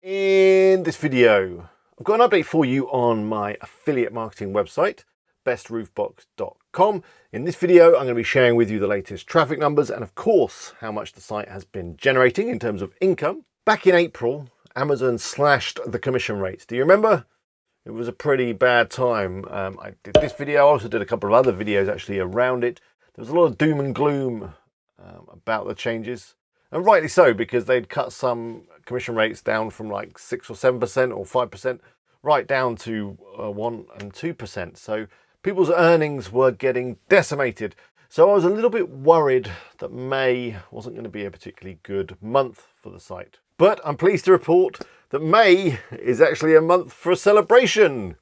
In this video, I've got an update for you on my affiliate marketing website, bestroofbox.com. In this video, I'm going to be sharing with you the latest traffic numbers and of course, how much the site has been generating in terms of income. Back in April, Amazon slashed the commission rates. Do you remember? It was a pretty bad time. I did this video, I also did a couple of other videos actually around it. There was a lot of doom and gloom about the changes. And rightly so, because they'd cut some commission rates down from like 6 or 7% or 5% right down to 1 and 2%. So people's earnings were getting decimated. So I was a little bit worried that May wasn't going to be a particularly good month for the site. But I'm pleased to report that May is actually a month for a celebration.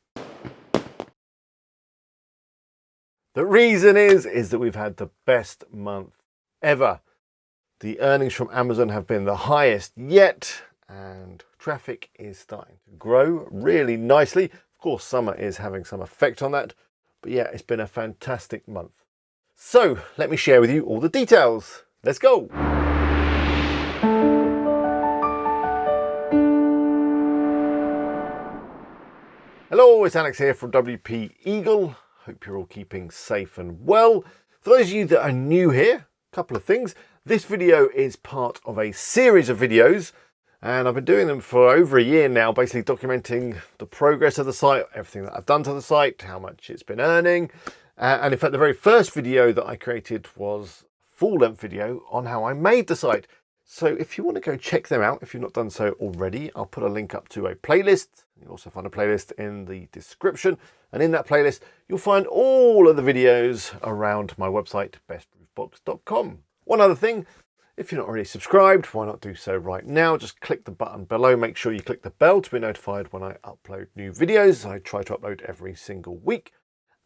The reason is that we've had the best month ever. The earnings from Amazon have been the highest yet, and traffic is starting to grow really nicely. Of course, summer is having some effect on that, but yeah, it's been a fantastic month. So let me share with you all the details. Let's go. Hello, it's Alex here from WP Eagle. Hope you're all keeping safe and well. For those of you that are new here, a couple of things. This video is part of a series of videos, and I've been doing them for over a year now, basically documenting the progress of the site, everything that I've done to the site, how much it's been earning. And in fact, the very first video that I created was a full-length video on how I made the site. So if you want to go check them out, if you've not done so already, I'll put a link up to a playlist. You'll also find a playlist in the description. And in that playlist, you'll find all of the videos around my website, bestroofbox.com. One other thing, if you're not already subscribed, why not do so right now? Just click the button below. Make sure you click the bell to be notified when I upload new videos. I try to upload every single week.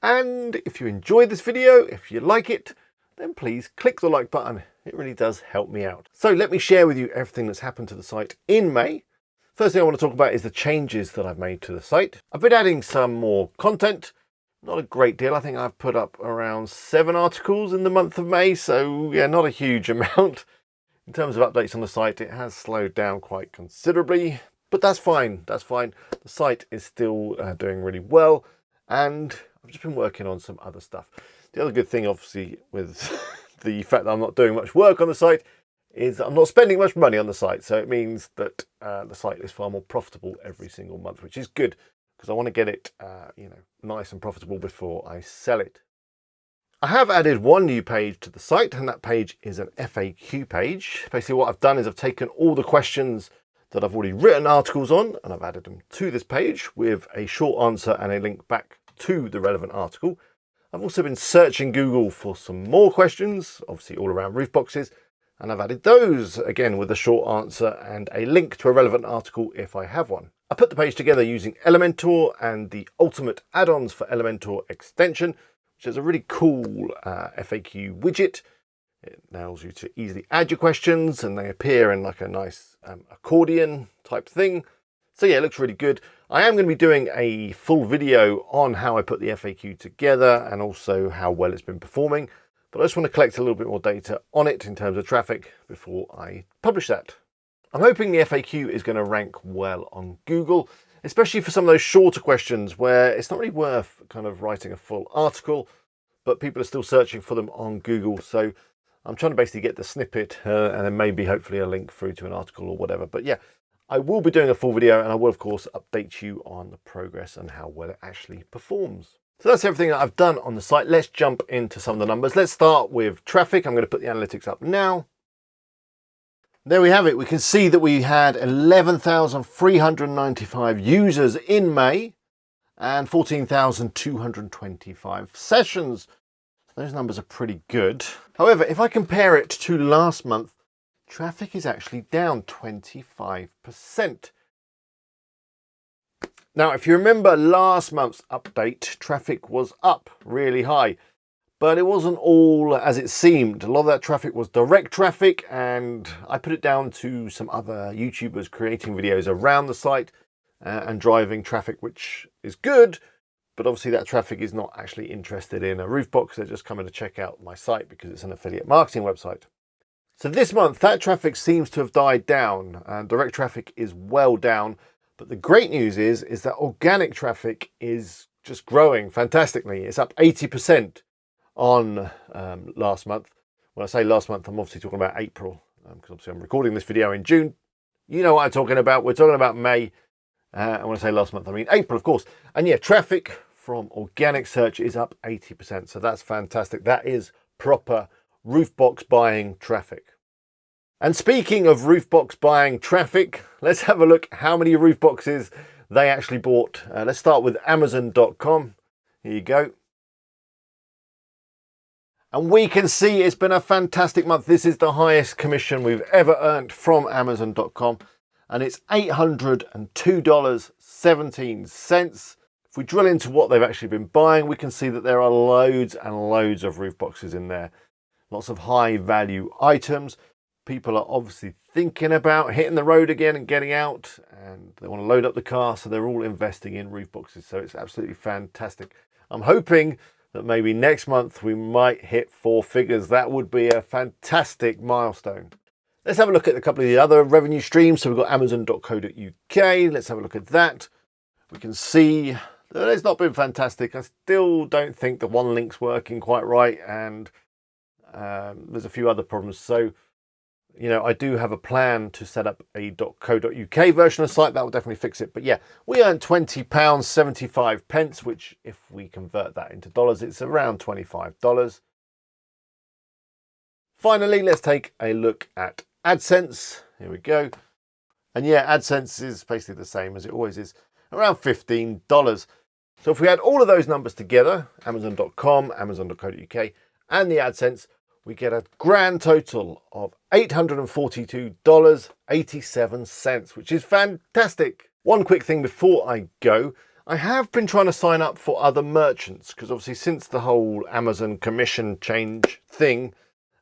And if you enjoyed this video, if you like it, then please click the like button. It really does help me out. So let me share with you everything that's happened to the site in May. First thing I want to talk about is the changes that I've made to the site. I've been adding some more content. Not a great deal. I think I've put up around 7 articles in the month of May. So yeah, not a huge amount. In terms of updates on the site, it has slowed down quite considerably. But that's fine. That's fine. The site is still doing really well. And I've just been working on some other stuff. The other good thing, obviously, with the fact that I'm not doing much work on the site is that I'm not spending much money on the site. So it means that the site is far more profitable every single month, which is good because I want to get it, nice and profitable before I sell it. I have added one new page to the site, and that page is an FAQ page. Basically, what I've done is I've taken all the questions that I've already written articles on, and I've added them to this page with a short answer and a link back to the relevant article. I've also been searching Google for some more questions, obviously all around roof boxes, and I've added those again with a short answer and a link to a relevant article if I have one. I put the page together using Elementor and the Ultimate Add-ons for Elementor extension, which is a really cool FAQ widget. It allows you to easily add your questions and they appear in like a nice accordion type thing. So yeah, it looks really good. I am going to be doing a full video on how I put the FAQ together and also how well it's been performing. But I just want to collect a little bit more data on it in terms of traffic before I publish that. I'm hoping the FAQ is going to rank well on Google, especially for some of those shorter questions where it's not really worth kind of writing a full article, but people are still searching for them on Google. So I'm trying to basically get the snippet and then maybe hopefully a link through to an article or whatever. But yeah, I will be doing a full video and I will of course update you on the progress and how well it actually performs. So that's everything that I've done on the site. Let's jump into some of the numbers. Let's start with traffic. I'm going to put the analytics up now. There we have it. We can see that we had 11,395 users in May and 14,225 sessions. Those numbers are pretty good. However, if I compare it to last month, traffic is actually down 25%. Now, if you remember last month's update, traffic was up really high, but it wasn't all as it seemed. A lot of that traffic was direct traffic, and I put it down to some other YouTubers creating videos around the site and driving traffic, which is good, but obviously that traffic is not actually interested in a roof box. They're just coming to check out my site because it's an affiliate marketing website. So this month, that traffic seems to have died down and direct traffic is well down. But the great news is that organic traffic is just growing fantastically. It's up 80% on last month. When I say last month, I'm obviously talking about April, because obviously I'm recording this video in June. You know what I'm talking about. We're talking about May. And when I say last month, I mean April, of course. And yeah, traffic from organic search is up 80%. So that's fantastic. That is proper Roofbox buying traffic. And speaking of Roofbox buying traffic, let's have a look how many roof boxes they actually bought. Let's start with Amazon.com. Here you go. And we can see it's been a fantastic month. This is the highest commission we've ever earned from Amazon.com. And it's $802.17. If we drill into what they've actually been buying, we can see that there are loads and loads of roof boxes in there. Lots of high value items. People are obviously thinking about hitting the road again and getting out, and they want to load up the car, so they're all investing in roof boxes. So it's absolutely fantastic. I'm hoping that maybe next month we might hit 4 figures. That would be a fantastic milestone. Let's have a look at a couple of the other revenue streams. So we've got Amazon.co.uk. Let's have a look at that. We can see that it's not been fantastic. I still don't think the one link's working quite right, and there's a few other problems. So, you know, I do have a plan to set up a .co.uk version of the site. That will definitely fix it. But yeah, we earned £20.75, which if we convert that into dollars, it's around $25. Finally, let's take a look at AdSense. Here we go. And yeah, AdSense is basically the same as it always is, around $15. So if we add all of those numbers together, Amazon.com, Amazon.co.uk, and the AdSense, we get a grand total of $842.87, which is fantastic. One quick thing before I go, I have been trying to sign up for other merchants, because obviously since the whole Amazon commission change thing,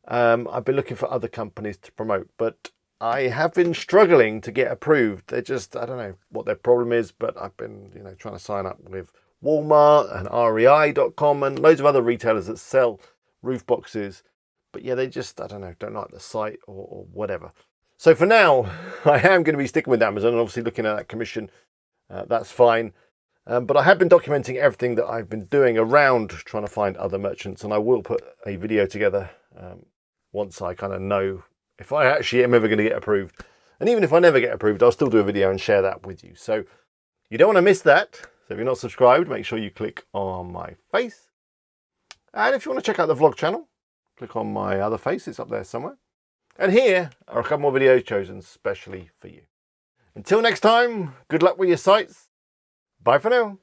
I've been looking for other companies to promote, but I have been struggling to get approved. They're just, I don't know what their problem is, but I've been, trying to sign up with Walmart and REI.com and loads of other retailers that sell roof boxes. But yeah, they just, I don't know, don't like the site or whatever. So for now, I am going to be sticking with Amazon and obviously looking at that commission. That's fine. But I have been documenting everything that I've been doing around trying to find other merchants. And I will put a video together once I kind of know if I actually am ever going to get approved. And even if I never get approved, I'll still do a video and share that with you. So you don't want to miss that. So if you're not subscribed, make sure you click on my face. And if you want to check out the vlog channel, click on my other face. It's up there somewhere. And here are a couple more videos chosen specially for you. Until next time, good luck with your sites. Bye for now.